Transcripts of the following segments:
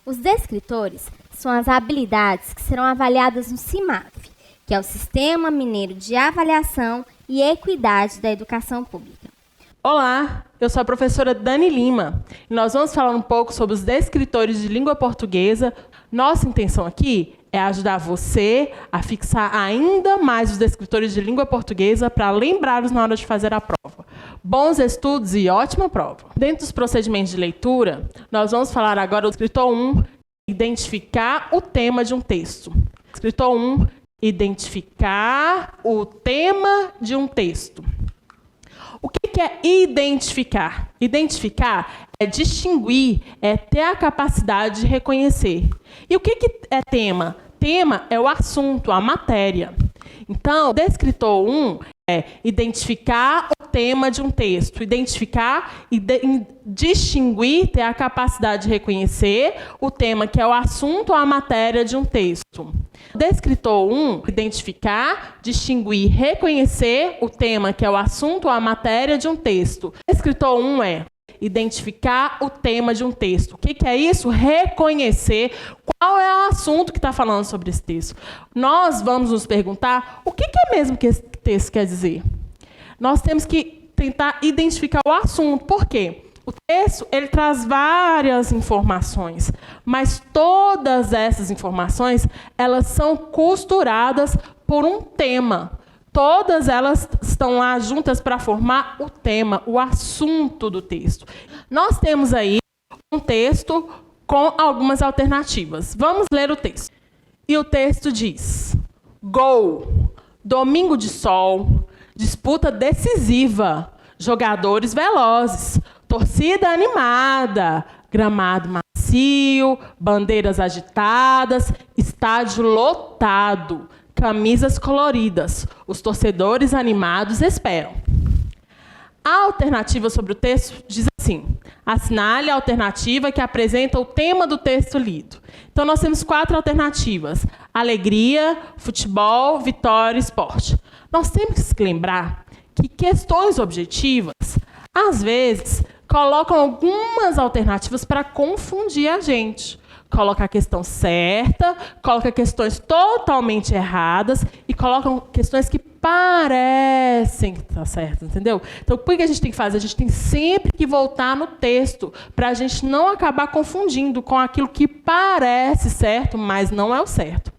Os descritores são as habilidades que serão avaliadas no CIMAV, que é o Sistema Mineiro de Avaliação e Equidade da Educação Pública. Olá, eu sou a professora Dani Lima e nós vamos falar um pouco sobre os descritores de língua portuguesa. Nossa intenção aqui é ajudar você a fixar ainda mais os descritores de língua portuguesa para lembrá-los na hora de fazer a prova. Bons estudos e ótima prova! Dentro dos procedimentos de leitura, nós vamos falar agora do descritor 1, identificar o tema de um texto. Descritor 1, identificar o tema de um texto. O que é identificar? Identificar é distinguir, é ter a capacidade de reconhecer. E o que é tema? Tema é o assunto, a matéria. Então, o descritor 1 é identificar o tema de um texto. Identificar e distinguir, ter a capacidade de reconhecer o tema, que é o assunto ou a matéria de um texto. Descritor 1, identificar, distinguir, reconhecer o tema, que é o assunto ou a matéria de um texto. Descritor 1 é identificar o tema de um texto. O que é isso? Reconhecer qual é o assunto que está falando sobre esse texto. Nós vamos nos perguntar o que é mesmo que esse texto quer dizer. Nós temos que tentar identificar o assunto. Por quê? O texto ele traz várias informações, mas todas essas informações elas são costuradas por um tema. Todas elas estão lá juntas para formar o tema, o assunto do texto. Nós temos aí um texto com algumas alternativas. Vamos ler o texto. E o texto diz: gol, domingo de sol, disputa decisiva, jogadores velozes, torcida animada, gramado macio, bandeiras agitadas, estádio lotado, camisas coloridas. Os torcedores animados esperam. A alternativa sobre o texto diz assim: assinale a alternativa que apresenta o tema do texto lido. Então, nós temos 4 alternativas: alegria, futebol, vitória e esporte. Nós temos que lembrar que questões objetivas, às vezes, colocam algumas alternativas para confundir a gente. Coloca a questão certa, coloca questões totalmente erradas e colocam questões que parecem que estão certas, entendeu? Então, o que a gente tem que fazer? A gente tem sempre que voltar no texto para a gente não acabar confundindo com aquilo que parece certo, mas não é o certo.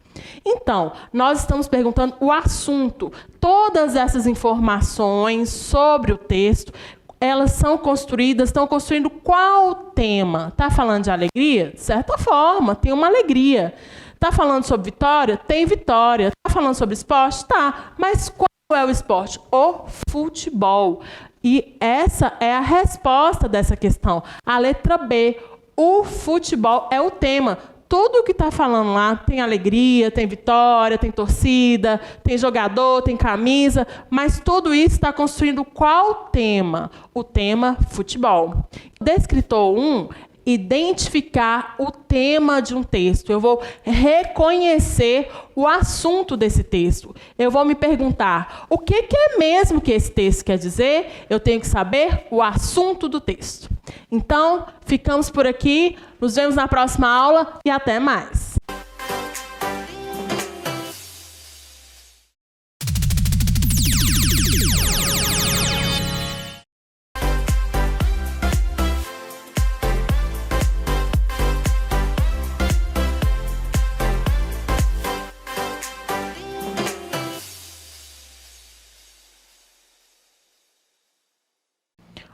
Então, nós estamos perguntando o assunto. Todas essas informações sobre o texto, elas são construídas, estão construindo qual tema? Está falando de alegria? De certa forma, tem uma alegria. Está falando sobre vitória? Tem vitória. Está falando sobre esporte? Tá. Mas qual é o esporte? O futebol. E essa é a resposta dessa questão. A letra B, o futebol é o tema. Tudo o que está falando lá tem alegria, tem vitória, tem torcida, tem jogador, tem camisa, mas tudo isso está construindo qual tema? O tema futebol. Descritor 1, identificar o tema de um texto. Eu vou reconhecer o assunto desse texto. Eu vou me perguntar, o que é mesmo que esse texto quer dizer? Eu tenho que saber o assunto do texto. Então, ficamos por aqui. Nos vemos na próxima aula e até mais.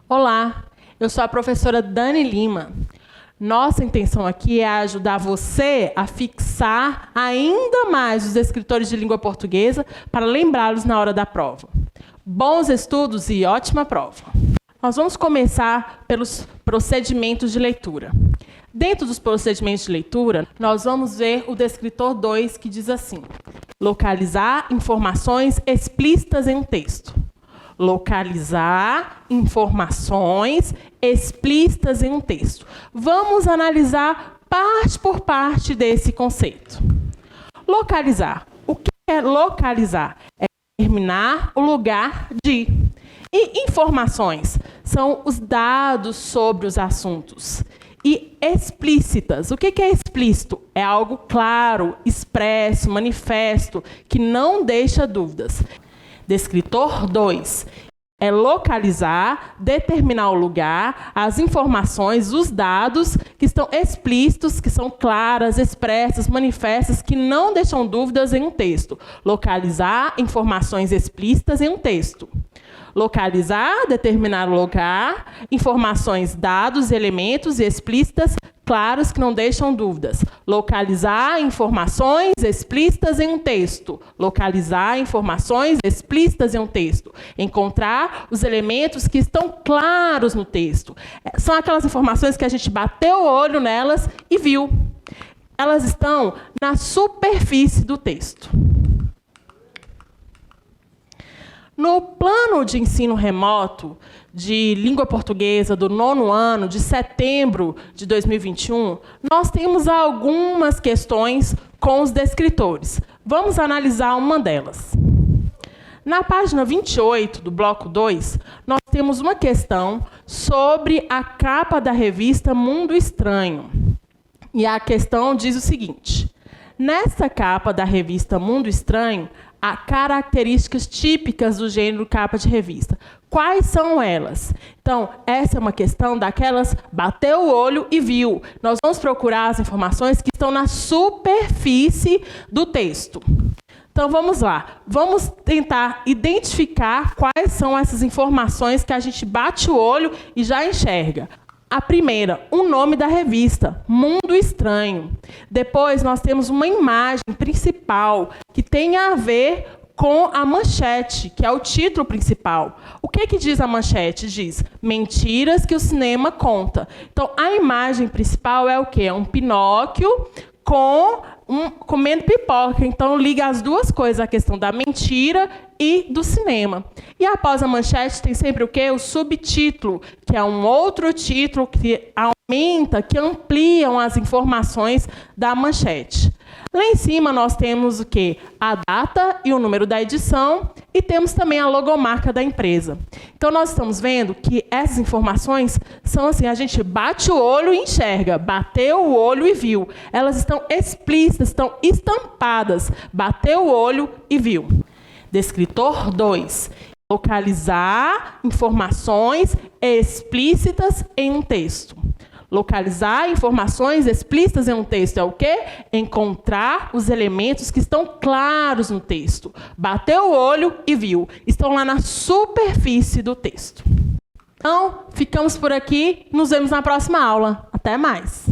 Olá, eu sou a professora Dani Lima. Nossa intenção aqui é ajudar você a fixar ainda mais os descritores de língua portuguesa para lembrá-los na hora da prova. Bons estudos e ótima prova! Nós vamos começar pelos procedimentos de leitura. Dentro dos procedimentos de leitura, nós vamos ver o descritor 2, que diz assim: localizar informações explícitas em um texto. Localizar informações explícitas em um texto. Vamos analisar parte por parte desse conceito. Localizar. O que é localizar? É determinar o lugar de. E informações são os dados sobre os assuntos. e explícitas. O que é explícito? É algo claro, expresso, manifesto, que não deixa dúvidas. Descritor 2. É localizar, determinar o lugar, as informações, os dados que estão explícitos, que são claras, expressas, manifestas, que não deixam dúvidas em um texto. Localizar informações explícitas em um texto. Localizar, determinar o lugar, informações, dados, elementos explícitas, claros, que não deixam dúvidas. Localizar informações explícitas em um texto. Localizar informações explícitas em um texto. Encontrar os elementos que estão claros no texto. São aquelas informações que a gente bateu o olho nelas e viu. Elas estão na superfície do texto. No plano de ensino remoto de língua portuguesa do 9º ano, de setembro de 2021, nós temos algumas questões com os descritores. Vamos analisar uma delas. Na página 28 do bloco 2, nós temos uma questão sobre a capa da revista Mundo Estranho. E a questão diz o seguinte: nessa capa da revista Mundo Estranho, há características típicas do gênero capa de revista. Quais são elas? Então, essa é uma questão daquelas bateu o olho e viu. Nós vamos procurar as informações que estão na superfície do texto. Então, vamos lá. Vamos tentar identificar quais são essas informações que a gente bate o olho e já enxerga. A primeira, o nome da revista, Mundo Estranho. Depois, nós temos uma imagem principal que tem a ver com a manchete, que é o título principal. O que diz a manchete? Diz mentiras que o cinema conta. Então, a imagem principal é o quê? É um Pinóquio comendo pipoca. Então, liga as duas coisas, a questão da mentira e do cinema. E após a manchete tem sempre o quê? O subtítulo, que é um outro título que aumenta, que ampliam as informações da manchete. Lá em cima nós temos o quê? A data e o número da edição e temos também a logomarca da empresa. Então nós estamos vendo que essas informações são assim, a gente bate o olho e enxerga, bateu o olho e viu. Elas estão explícitas, estão estampadas, bateu o olho e viu. Descritor 2. Localizar informações explícitas em um texto. Localizar informações explícitas em um texto é o quê? Encontrar os elementos que estão claros no texto. Bateu o olho e viu. Estão lá na superfície do texto. Então, ficamos por aqui. Nos vemos na próxima aula. Até mais!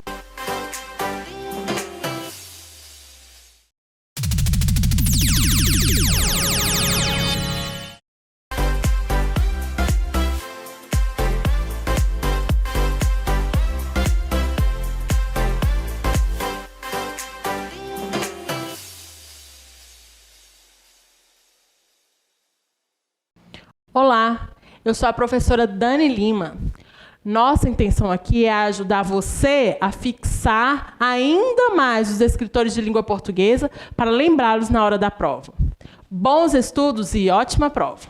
Olá, eu sou a professora Dani Lima. Nossa intenção aqui é ajudar você a fixar ainda mais os descritores de língua portuguesa para lembrá-los na hora da prova. Bons estudos e ótima prova!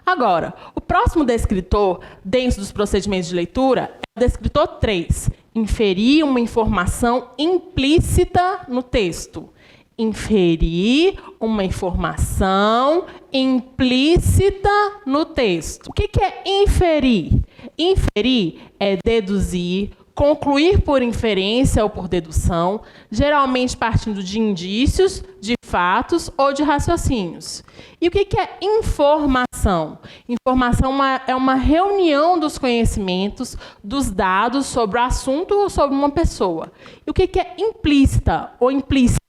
Agora, o próximo descritor dentro dos procedimentos de leitura é o descritor 3. Inferir uma informação implícita no texto. Inferir uma informação implícita no texto. O que é inferir? Inferir é deduzir, concluir por inferência ou por dedução, geralmente partindo de indícios, de fatos ou de raciocínios. E o que é informação? Informação é uma reunião dos conhecimentos, dos dados sobre o assunto ou sobre uma pessoa. E o que é implícita ou implícito?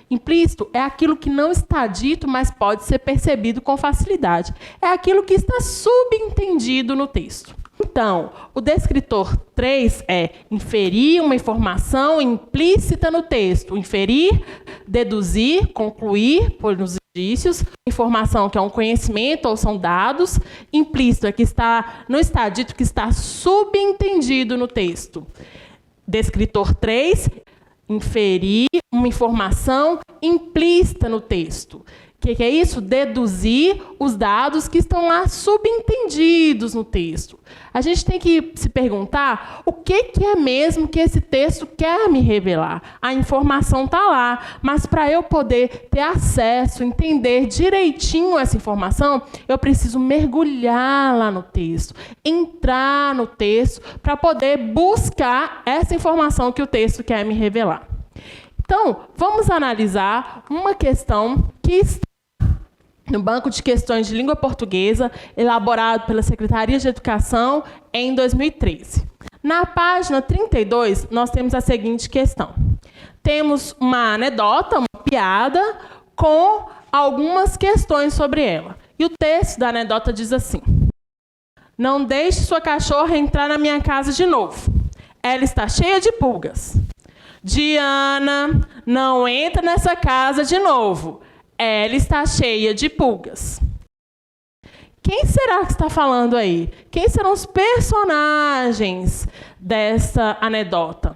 Implícito é aquilo que não está dito, mas pode ser percebido com facilidade. É aquilo que está subentendido no texto. Então, o descritor 3 é inferir uma informação implícita no texto. Inferir, deduzir, concluir por nos indícios. Informação que é um conhecimento ou são dados. Implícito é que não está dito, que está subentendido no texto. Descritor 3, inferir uma informação implícita no texto. O que é isso? Deduzir os dados que estão lá subentendidos no texto. A gente tem que se perguntar o que é mesmo que esse texto quer me revelar. A informação está lá, mas para eu poder ter acesso, entender direitinho essa informação, eu preciso mergulhar lá no texto, entrar no texto para poder buscar essa informação que o texto quer me revelar. Então, vamos analisar uma questão que está no Banco de Questões de Língua Portuguesa, elaborado pela Secretaria de Educação em 2013. Na página 32, nós temos a seguinte questão. Temos uma anedota, uma piada, com algumas questões sobre ela. E o texto da anedota diz assim: não deixe sua cachorra entrar na minha casa de novo. Ela está cheia de pulgas. Diana, não entra nessa casa de novo. Ela está cheia de pulgas. Quem será que está falando aí? Quem serão os personagens dessa anedota?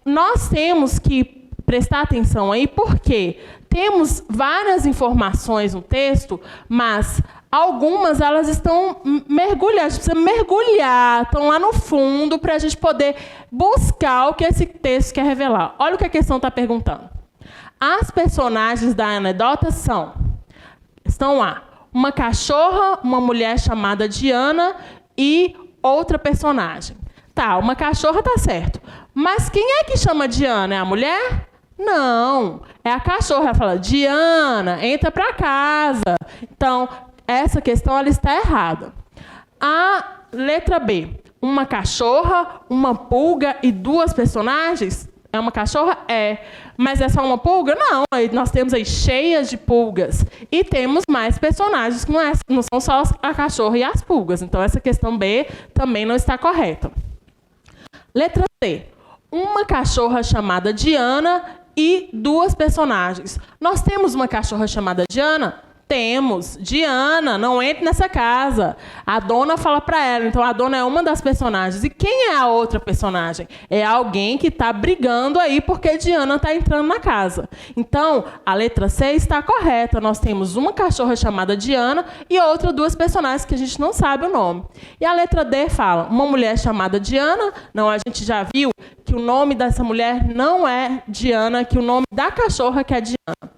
Nós temos que prestar atenção aí, porque temos várias informações no texto, mas algumas elas estão mergulhadas, a gente precisa mergulhar, estão lá no fundo para a gente poder buscar o que esse texto quer revelar. Olha o que a questão está perguntando. As personagens da anedota estão lá, uma cachorra, uma mulher chamada Diana e outra personagem. Tá, uma cachorra tá certo. Mas quem é que chama Diana? É a mulher? Não, é a cachorra. Ela fala, Diana, entra para casa. Então, essa questão ela está errada. A letra B, uma cachorra, uma pulga e duas personagens. É uma cachorra? É. Mas é só uma pulga? Não. Nós temos aí cheias de pulgas. E temos mais personagens que não são só a cachorra e as pulgas. Então, essa questão B também não está correta. Letra C. Uma cachorra chamada Diana e duas personagens. Nós temos uma cachorra chamada Diana? Temos. Diana, não entre nessa casa. A dona fala para ela. Então, a dona é uma das personagens. E quem é a outra personagem? É alguém que está brigando aí porque Diana está entrando na casa. Então, a letra C está correta. Nós temos uma cachorra chamada Diana e outra duas personagens que a gente não sabe o nome. E a letra D fala, uma mulher chamada Diana. Não, a gente já viu que o nome dessa mulher não é Diana, que o nome da cachorra que é Diana.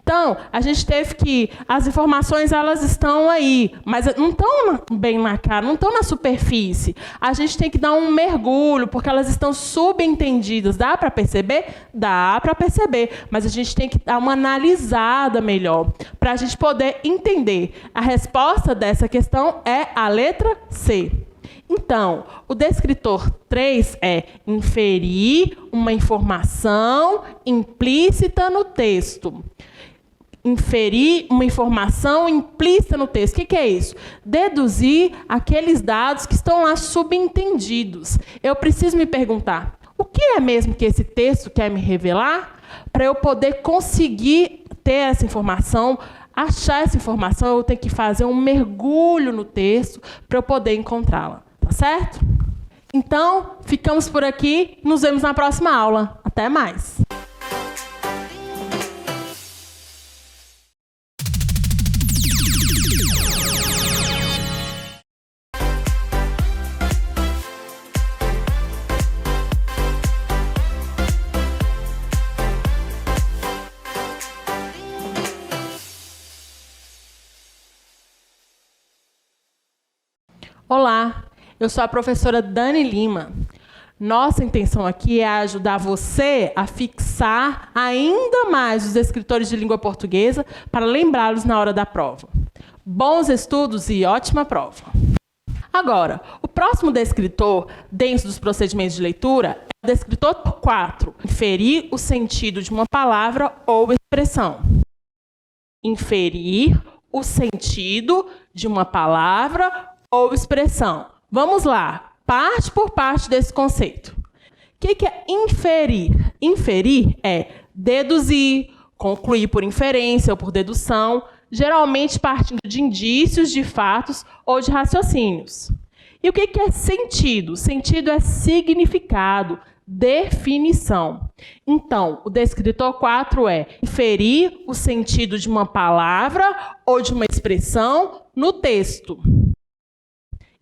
Então, a gente teve que... As informações, elas estão aí, mas não estão bem na cara, não estão na superfície. A gente tem que dar um mergulho, porque elas estão subentendidas. Dá para perceber? Dá para perceber, mas a gente tem que dar uma analisada melhor, para a gente poder entender. A resposta dessa questão é a letra C. Então, o descritor 3 é inferir uma informação implícita no texto. Inferir uma informação implícita no texto. O que é isso? Deduzir aqueles dados que estão lá subentendidos. Eu preciso me perguntar, o que é mesmo que esse texto quer me revelar? Para eu poder conseguir ter essa informação, achar essa informação, eu tenho que fazer um mergulho no texto para eu poder encontrá-la. Tá certo? Então, ficamos por aqui. Nos vemos na próxima aula. Até mais! Olá, eu sou a professora Dani Lima. Nossa intenção aqui é ajudar você a fixar ainda mais os descritores de língua portuguesa para lembrá-los na hora da prova. Bons estudos e ótima prova! Agora, o próximo descritor, dentro dos procedimentos de leitura, é o descritor 4. Inferir o sentido de uma palavra ou expressão. Inferir o sentido de uma palavra ou expressão. Vamos lá, parte por parte desse conceito. O que é inferir? Inferir é deduzir, concluir por inferência ou por dedução, geralmente partindo de indícios, de fatos ou de raciocínios. E o que é sentido? Sentido é significado, definição. Então, o descritor 4 é inferir o sentido de uma palavra ou de uma expressão no texto.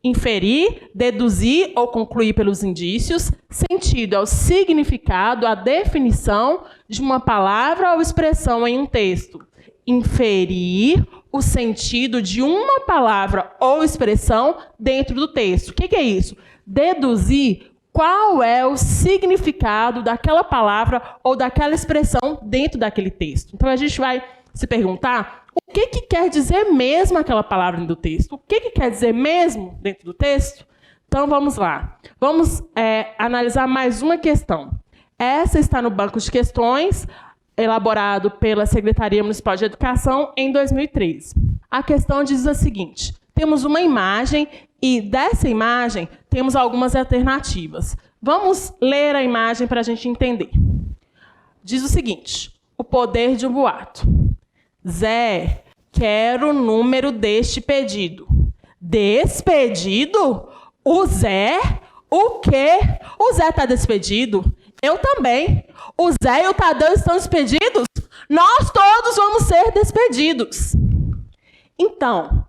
Inferir, deduzir ou concluir pelos indícios. Sentido é o significado, a definição de uma palavra ou expressão em um texto. Inferir o sentido de uma palavra ou expressão dentro do texto. O que é isso? Deduzir qual é o significado daquela palavra ou daquela expressão dentro daquele texto. Então, a gente vai se perguntar o que quer dizer mesmo aquela palavra dentro do texto. O que quer dizer mesmo dentro do texto? Então, vamos lá. Vamos analisar mais uma questão. Essa está no banco de questões, elaborado pela Secretaria Municipal de Educação em 2013. A questão diz o seguinte: temos uma imagem e dessa imagem temos algumas alternativas. Vamos ler a imagem para a gente entender. Diz o seguinte: o poder de um boato. Zé, quero o número deste pedido. Despedido? O Zé? O quê? O Zé está despedido? Eu também. O Zé e o Tadeu estão despedidos? Nós todos vamos ser despedidos. Então,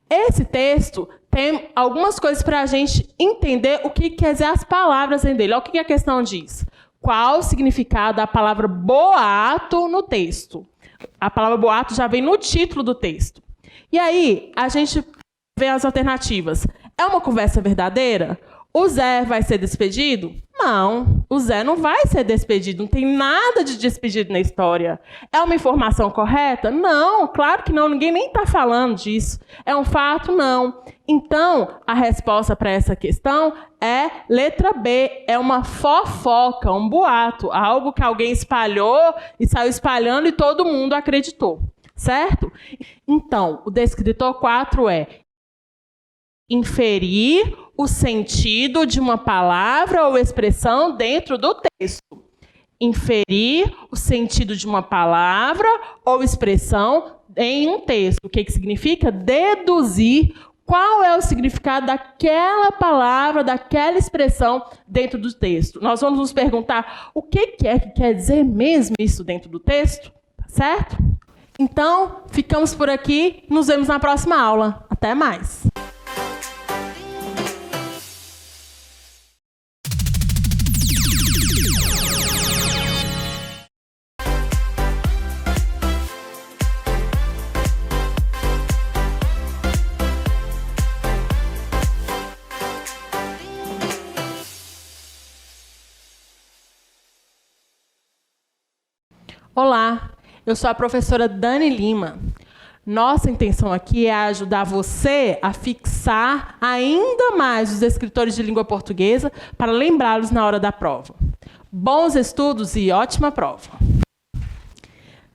esse texto tem algumas coisas para a gente entender o que quer dizer as palavras dele. Olha o que a questão diz. Qual o significado da palavra boato no texto? A palavra boato já vem no título do texto. E aí, a gente vê as alternativas. É uma conversa verdadeira? O Zé vai ser despedido? Não, o Zé não vai ser despedido. Não tem nada de despedido na história. É uma informação correta? Não, claro que não. Ninguém nem está falando disso. É um fato? Não. Então, a resposta para essa questão é letra B. É uma fofoca, um boato. Algo que alguém espalhou e saiu espalhando e todo mundo acreditou. Certo? Então, o descritor 4 é inferir o sentido de uma palavra ou expressão dentro do texto. Inferir o sentido de uma palavra ou expressão em um texto. O que significa? Deduzir qual é o significado daquela palavra, daquela expressão dentro do texto. Nós vamos nos perguntar o que quer dizer mesmo isso dentro do texto, certo? Então, ficamos por aqui. Nos vemos na próxima aula. Até mais! Olá, eu sou a professora Dani Lima. Nossa intenção aqui é ajudar você a fixar ainda mais os escritores de língua portuguesa para lembrá-los na hora da prova. Bons estudos e ótima prova!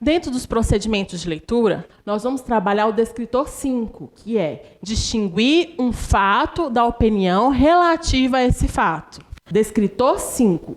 Dentro dos procedimentos de leitura, nós vamos trabalhar o descritor 5, que é distinguir um fato da opinião relativa a esse fato. Descritor 5.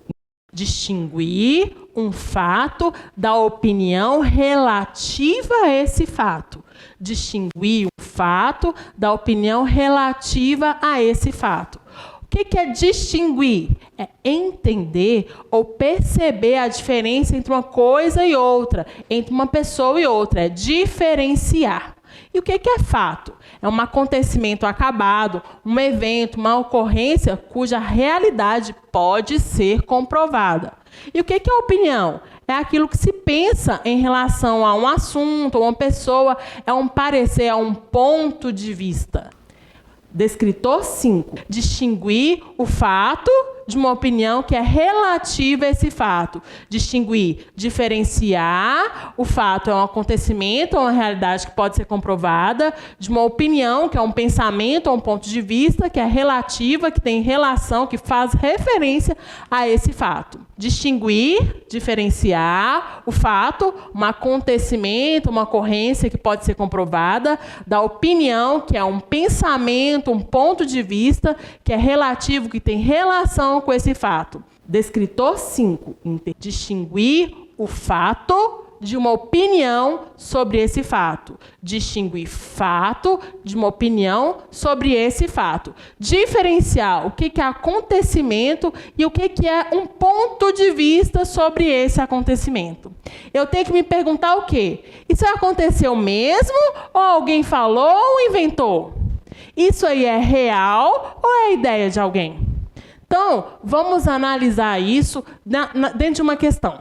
Distinguir um fato da opinião relativa a esse fato. Distinguir um fato da opinião relativa a esse fato. O que é distinguir? É entender ou perceber a diferença entre uma coisa e outra, entre uma pessoa e outra. É diferenciar. E o que é fato? É um acontecimento acabado, um evento, uma ocorrência cuja realidade pode ser comprovada. E o que é opinião? É aquilo que se pensa em relação a um assunto, a uma pessoa, é um parecer, é um ponto de vista. Descritor 5. Distinguir o fato de uma opinião que é relativa a esse fato. Distinguir, diferenciar o fato é um acontecimento, é uma realidade que pode ser comprovada, de uma opinião, que é um pensamento, é um ponto de vista, que é relativa, que tem relação, que faz referência a esse fato. Distinguir, diferenciar o fato, um acontecimento, uma ocorrência que pode ser comprovada, da opinião, que é um pensamento, um ponto de vista, que é relativo, que tem relação com esse fato. Descritor 5. Distinguir o fato de uma opinião sobre esse fato. Distinguir fato de uma opinião sobre esse fato. Diferenciar o que é acontecimento e o que é um ponto de vista sobre esse acontecimento. Eu tenho que me perguntar o quê? Isso aconteceu mesmo ou alguém falou ou inventou? Isso aí é real ou é ideia de alguém? Então, vamos analisar isso dentro de uma questão.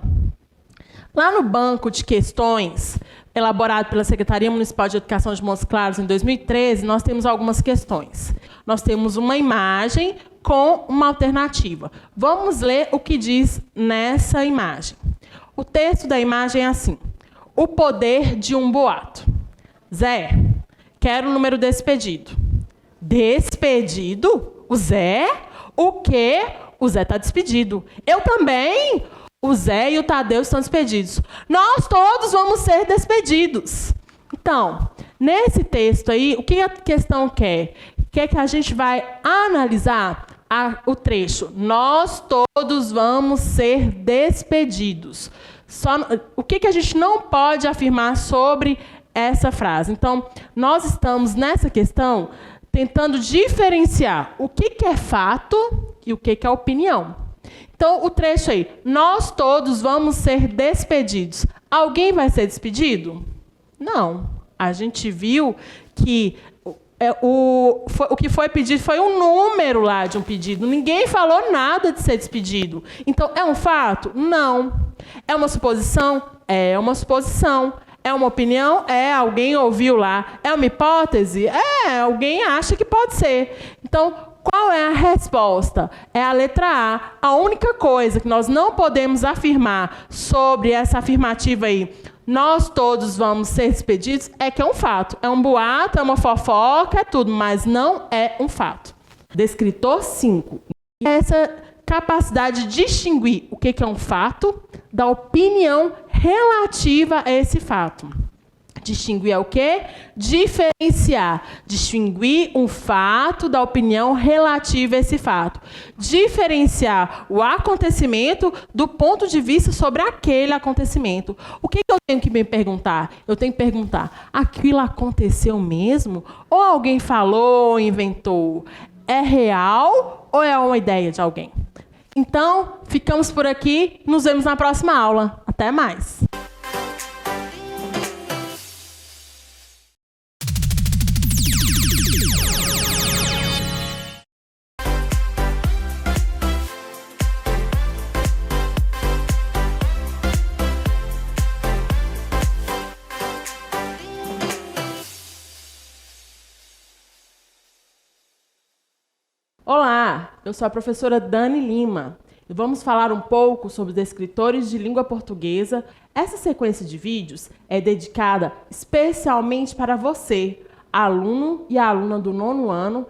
Lá no banco de questões, elaborado pela Secretaria Municipal de Educação de Montes Claros, em 2013, nós temos algumas questões. Nós temos uma imagem com uma alternativa. Vamos ler o que diz nessa imagem. O texto da imagem é assim. O poder de um boato. Zé, quero o número desse pedido. Despedido? O Zé? O quê? O Zé está despedido. Eu também? O Zé e o Tadeu estão despedidos. Nós todos vamos ser despedidos. Então, nesse texto aí, o que a questão quer? Quer que a gente vai analisar o trecho. Nós todos vamos ser despedidos. O que a gente não pode afirmar sobre essa frase? Então, nós estamos nessa questão tentando diferenciar o que é fato e o que é opinião. Então, o trecho aí, nós todos vamos ser despedidos. Alguém vai ser despedido? Não. A gente viu que o que foi pedido foi um número lá de um pedido. Ninguém falou nada de ser despedido. Então, é um fato? Não. É uma suposição? É uma suposição. É uma opinião? É, alguém ouviu lá. É uma hipótese? É, alguém acha que pode ser. Então, qual é a resposta? É a letra A. A única coisa que nós não podemos afirmar sobre essa afirmativa aí, nós todos vamos ser despedidos, é que é um fato. É um boato, é uma fofoca, é tudo, mas não é um fato. Descritor 5. Essa capacidade de distinguir o que é um fato da opinião relativa a esse fato. Distinguir é o quê? Diferenciar. Distinguir um fato da opinião relativa a esse fato. Diferenciar o acontecimento do ponto de vista sobre aquele acontecimento. O que eu tenho que me perguntar? Eu tenho que perguntar, aquilo aconteceu mesmo? Ou alguém falou ou inventou? É real ou é uma ideia de alguém? Então, ficamos por aqui. Nos vemos na próxima aula. Até mais. Olá, eu sou a professora Dani Lima e vamos falar um pouco sobre os escritores de língua portuguesa. Essa sequência de vídeos é dedicada especialmente para você, aluno e aluna do 9º ano.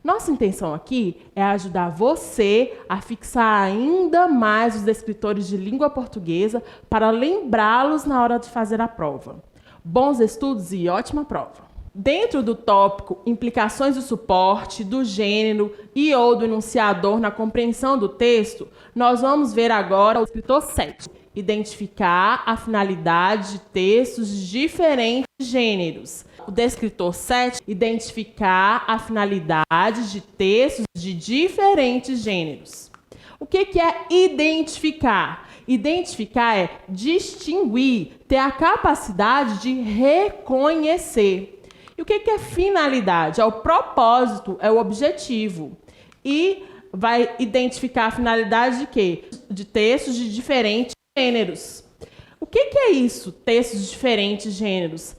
Nossa intenção aqui é ajudar você a fixar ainda mais os escritores de língua portuguesa para lembrá-los na hora de fazer a prova. Bons estudos e ótima prova! Dentro do tópico implicações do suporte, do gênero e ou do enunciador na compreensão do texto, nós vamos ver agora o escritor 7. Identificar a finalidade de textos de diferentes gêneros. O descritor 7, identificar a finalidade de textos de diferentes gêneros. O que é identificar? Identificar é distinguir, ter a capacidade de reconhecer. E o que é finalidade? É o propósito, é o objetivo. E vai identificar a finalidade de quê? De textos de diferentes gêneros. O que é isso, textos de diferentes gêneros?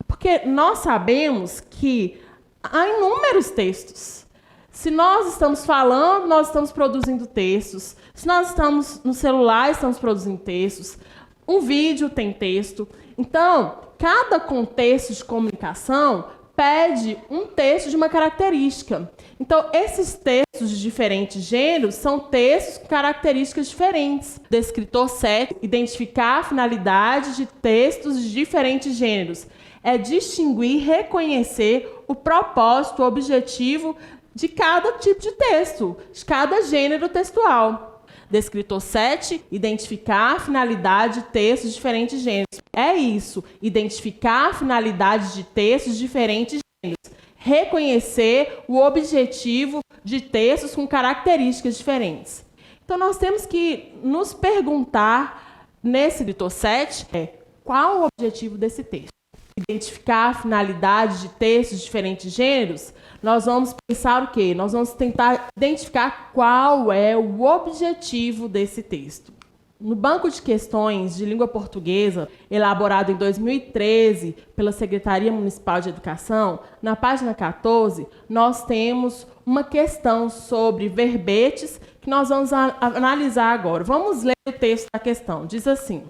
Porque nós sabemos que há inúmeros textos. Se nós estamos falando, nós estamos produzindo textos. Se nós estamos no celular, estamos produzindo textos. Um vídeo tem texto. Então, cada contexto de comunicação pede um texto de uma característica. Então, esses textos de diferentes gêneros são textos com características diferentes. Descritor 7, identificar a finalidade de textos de diferentes gêneros. É distinguir, reconhecer o propósito, o objetivo de cada tipo de texto, de cada gênero textual. Descritor 7, identificar a finalidade de textos de diferentes gêneros. É é isso, identificar a finalidade de textos de diferentes gêneros, reconhecer o objetivo de textos com características diferentes. Então, nós temos que nos perguntar, nesse escritor 7, qual o objetivo desse texto? Identificar a finalidade de textos de diferentes gêneros, nós vamos pensar o quê? Nós vamos tentar identificar qual é o objetivo desse texto. No banco de questões de língua portuguesa, elaborado em 2013 pela Secretaria Municipal de Educação, na página 14, nós temos uma questão sobre verbetes que nós vamos analisar agora. Vamos ler o texto da questão. Diz assim: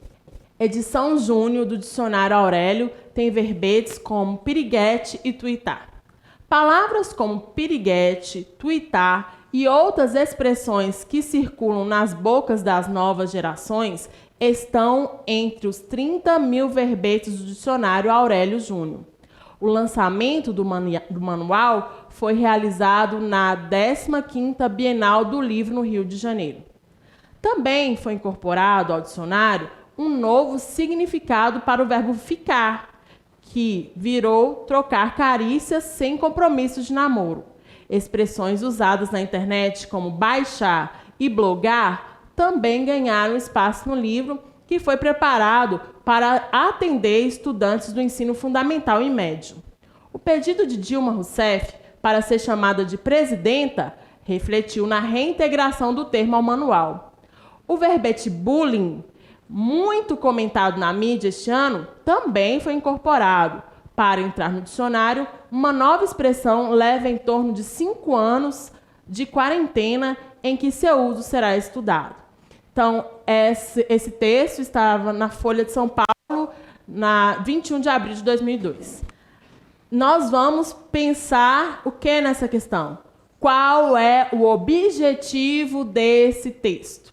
edição Júnior do Dicionário Aurélio tem verbetes como piriguete e tuitar. Palavras como piriguete, tuitar e outras expressões que circulam nas bocas das novas gerações estão entre os 30 mil verbetes do Dicionário Aurélio Júnior. O lançamento do manual foi realizado na 15ª Bienal do Livro no Rio de Janeiro. Também foi incorporado ao dicionário um novo significado para o verbo ficar, que virou trocar carícias sem compromisso de namoro. Expressões usadas na internet como baixar e blogar também ganharam espaço no livro, que foi preparado para atender estudantes do ensino fundamental e médio. O pedido de Dilma Rousseff para ser chamada de presidenta refletiu na reintegração do termo ao manual. O verbete bullying, muito comentado na mídia este ano, também foi incorporado. Para entrar no dicionário, uma nova expressão leva em torno de 5 anos de quarentena em que seu uso será estudado. Então, esse texto estava na Folha de São Paulo, na 21 de abril de 2002. Nós vamos pensar o que nessa questão? Qual é o objetivo desse texto?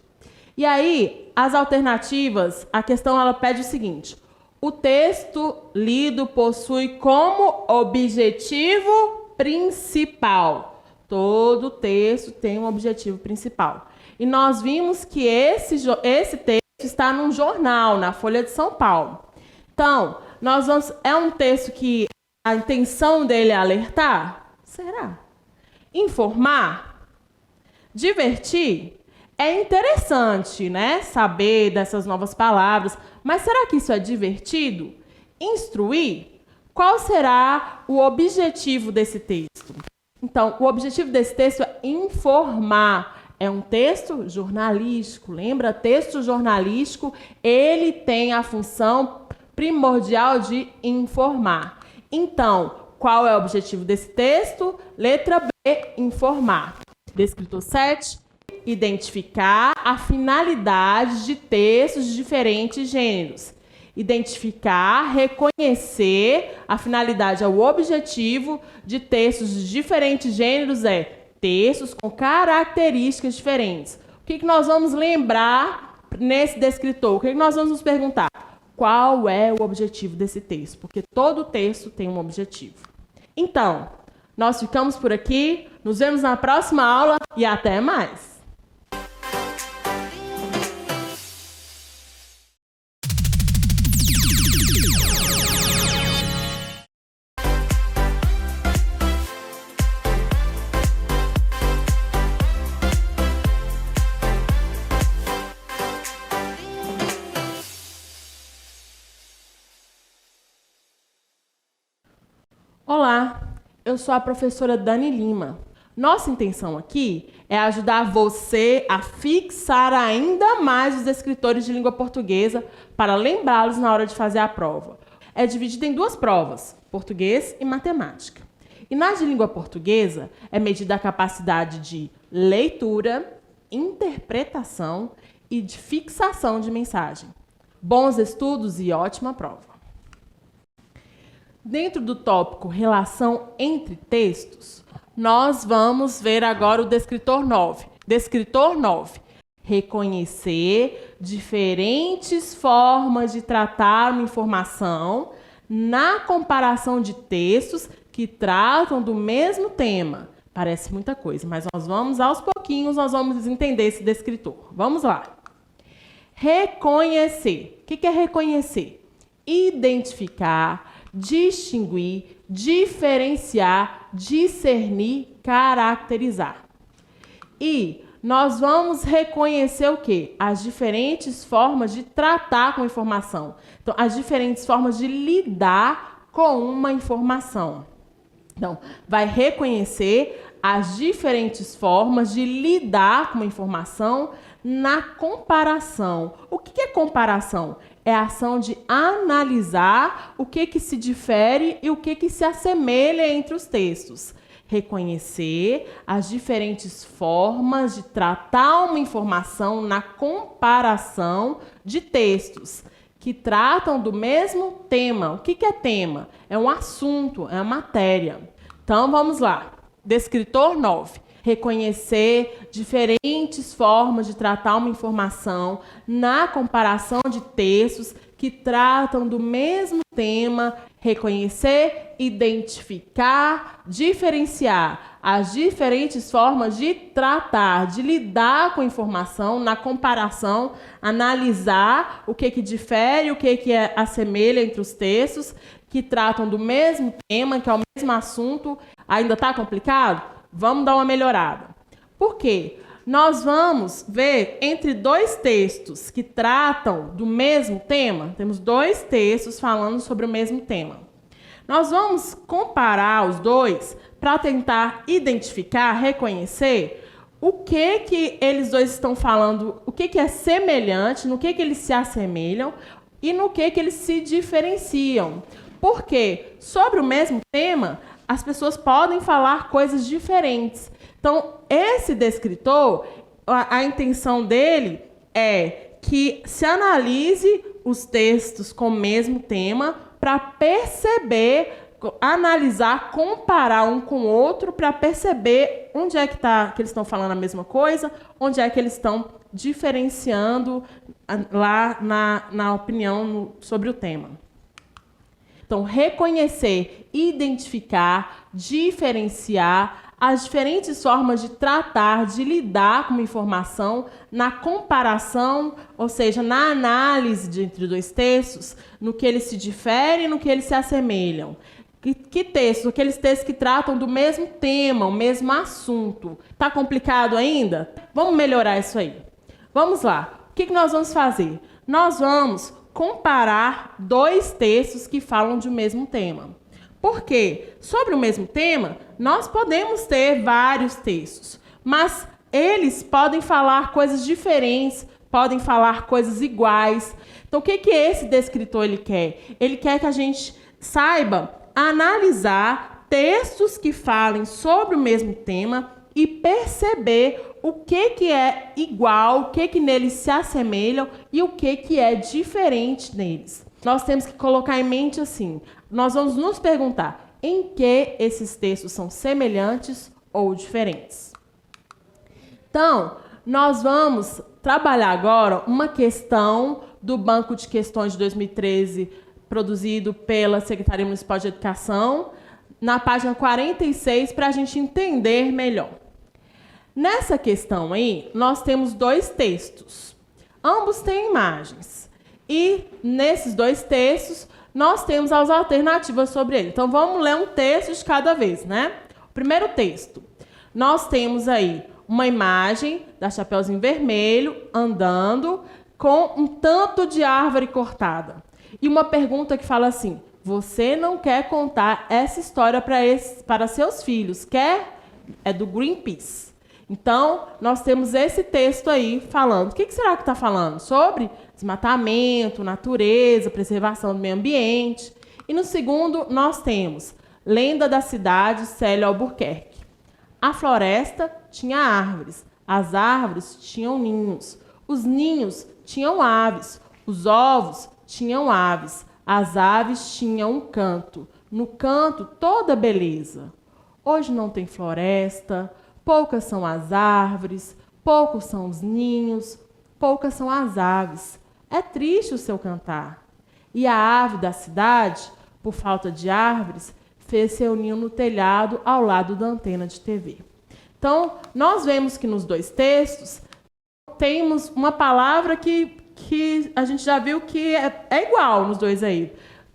E aí, as alternativas, a questão ela pede o seguinte: o texto lido possui como objetivo principal. Todo texto tem um objetivo principal. E nós vimos que esse texto está num jornal, na Folha de São Paulo. Então, é um texto que a intenção dele é alertar? Será? Informar? Divertir? É interessante, né, saber dessas novas palavras, mas será que isso é divertido? Instruir? Qual será o objetivo desse texto? Então, o objetivo desse texto é informar. É um texto jornalístico, lembra? Texto jornalístico, ele tem a função primordial de informar. Então, qual é o objetivo desse texto? Letra B, informar. Descritor 7, identificar a finalidade de textos de diferentes gêneros. Identificar, reconhecer a finalidade, o objetivo de textos de diferentes gêneros textos com características diferentes. O que nós vamos lembrar nesse descritor? O que nós vamos nos perguntar? Qual é o objetivo desse texto? Porque todo texto tem um objetivo. Então, nós ficamos por aqui, nos vemos na próxima aula e até mais! Olá, eu sou a professora Dani Lima. Nossa intenção aqui é ajudar você a fixar ainda mais os escritores de língua portuguesa para lembrá-los na hora de fazer a prova. É dividido em 2 provas, português e matemática. E na de língua portuguesa é medida a capacidade de leitura, interpretação e de fixação de mensagem. Bons estudos e ótima prova! Dentro do tópico relação entre textos, nós vamos ver agora o descritor 9. Descritor 9. Reconhecer diferentes formas de tratar uma informação na comparação de textos que tratam do mesmo tema. Parece muita coisa, mas nós vamos, aos pouquinhos, nós vamos entender esse descritor. Vamos lá. Reconhecer. O que é reconhecer? identificar, distinguir, diferenciar, discernir, caracterizar. E nós vamos reconhecer o quê? As diferentes formas de tratar com a informação. Então, as diferentes formas de lidar com uma informação. Então, vai reconhecer as diferentes formas de lidar com uma informação na comparação. O que é comparação? É a ação de analisar o que se difere e o que se assemelha entre os textos. Reconhecer as diferentes formas de tratar uma informação na comparação de textos que tratam do mesmo tema. O que é tema? É um assunto, é uma matéria. Então, vamos lá. Descritor 9. Reconhecer diferentes formas de tratar uma informação na comparação de textos que tratam do mesmo tema. Reconhecer, identificar, diferenciar as diferentes formas de tratar, de lidar com a informação na comparação, analisar o que difere, o que assemelha entre os textos que tratam do mesmo tema, que é o mesmo assunto. Ainda está complicado? Vamos dar uma melhorada. Por quê? Nós vamos ver entre dois textos que tratam do mesmo tema. Temos dois textos falando sobre o mesmo tema. Nós vamos comparar os dois para tentar identificar, reconhecer o que eles dois estão falando, o que é semelhante, no que eles se assemelham e no que eles se diferenciam. Porque sobre o mesmo tema, as pessoas podem falar coisas diferentes. Então, esse descritor, a intenção dele é que se analise os textos com o mesmo tema para perceber, analisar, comparar um com o outro para perceber onde é que eles estão falando a mesma coisa, onde é que eles estão diferenciando lá na opinião sobre o tema. Então, reconhecer, identificar, diferenciar as diferentes formas de tratar, de lidar com uma informação na comparação, ou seja, na análise entre dois textos, no que eles se diferem e no que eles se assemelham. Que textos? Aqueles textos que tratam do mesmo tema, o mesmo assunto. Está complicado ainda? Vamos melhorar isso aí. Vamos lá. O que nós vamos fazer? Nós vamos comparar dois textos que falam de um mesmo tema. Por quê? Sobre o mesmo tema, nós podemos ter vários textos, mas eles podem falar coisas diferentes, podem falar coisas iguais. Então, o que esse descritor ele quer? Ele quer que a gente saiba analisar textos que falem sobre o mesmo tema e perceber o que é igual, o que neles se assemelham e o que é diferente neles. Nós temos que colocar em mente assim, nós vamos nos perguntar em que esses textos são semelhantes ou diferentes. Então, nós vamos trabalhar agora uma questão do Banco de Questões de 2013, produzido pela Secretaria Municipal de Educação, na página 46, para a gente entender melhor. Nessa questão aí, nós temos dois textos. Ambos têm imagens. E, nesses dois textos, nós temos as alternativas sobre ele. Então, vamos ler um texto de cada vez, né? O primeiro texto. Nós temos aí uma imagem da Chapeuzinho Vermelho andando com um tanto de árvore cortada. E uma pergunta que fala assim: você não quer contar essa história para seus filhos, quer? É do Greenpeace. Então, nós temos esse texto aí falando. O que será que está falando? Sobre desmatamento, natureza, preservação do meio ambiente. E no segundo, nós temos Lenda da Cidade, Célio Albuquerque. A floresta tinha árvores. As árvores tinham ninhos. Os ninhos tinham aves. Os ovos tinham aves. As aves tinham um canto. No canto, toda beleza. Hoje não tem floresta. Poucas são as árvores, poucos são os ninhos, poucas são as aves. É triste o seu cantar. E a ave da cidade, por falta de árvores, fez seu ninho no telhado ao lado da antena de TV. Então, nós vemos que nos dois textos temos uma palavra que que a gente já viu que é igual nos dois aí,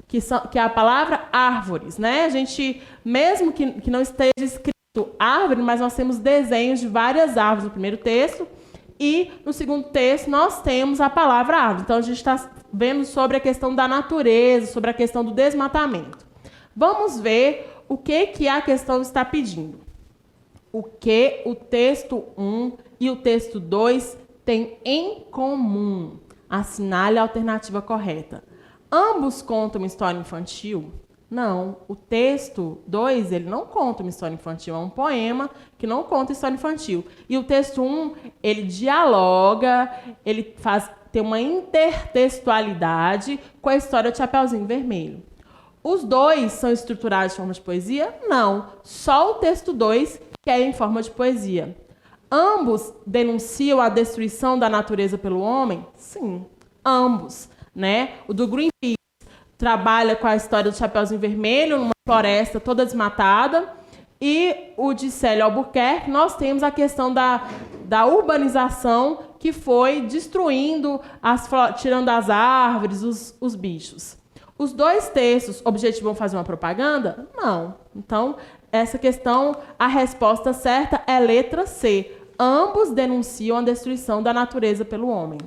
que é a palavra árvores, né? A gente, mesmo que não esteja escrito árvore, mas nós temos desenhos de várias árvores no primeiro texto, e no segundo texto nós temos a palavra árvore. Então a gente está vendo sobre a questão da natureza, sobre a questão do desmatamento. Vamos ver o que a questão está pedindo. O que o texto 1 e o texto 2 têm em comum? Assinale a alternativa correta. Ambos contam uma história infantil? Não. O texto 2, ele não conta uma história infantil. É um poema que não conta história infantil. E o texto 1, ele dialoga, ele tem uma intertextualidade com a história do Chapeuzinho Vermelho. Os dois são estruturados de forma de poesia? Não. Só o texto 2 que é em forma de poesia. Ambos denunciam a destruição da natureza pelo homem? Sim, ambos, né? O do Greenpeace trabalha com a história do Chapeuzinho Vermelho, numa floresta toda desmatada, e o de Célio Albuquerque, nós temos a questão da urbanização que foi destruindo, tirando as árvores, os bichos. Os dois textos objetivam fazer uma propaganda? Não. Então, essa questão, a resposta certa é letra C. Ambos denunciam a destruição da natureza pelo homem.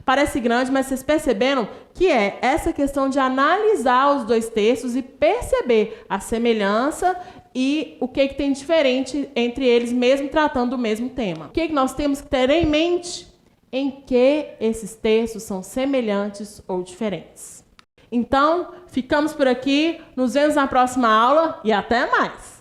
Parece grande, mas vocês perceberam que é essa questão de analisar os dois textos e perceber a semelhança e o que tem diferente entre eles, mesmo tratando do mesmo tema. O que nós temos que ter em mente? Em que esses textos são semelhantes ou diferentes. Então, ficamos por aqui, nos vemos na próxima aula e até mais!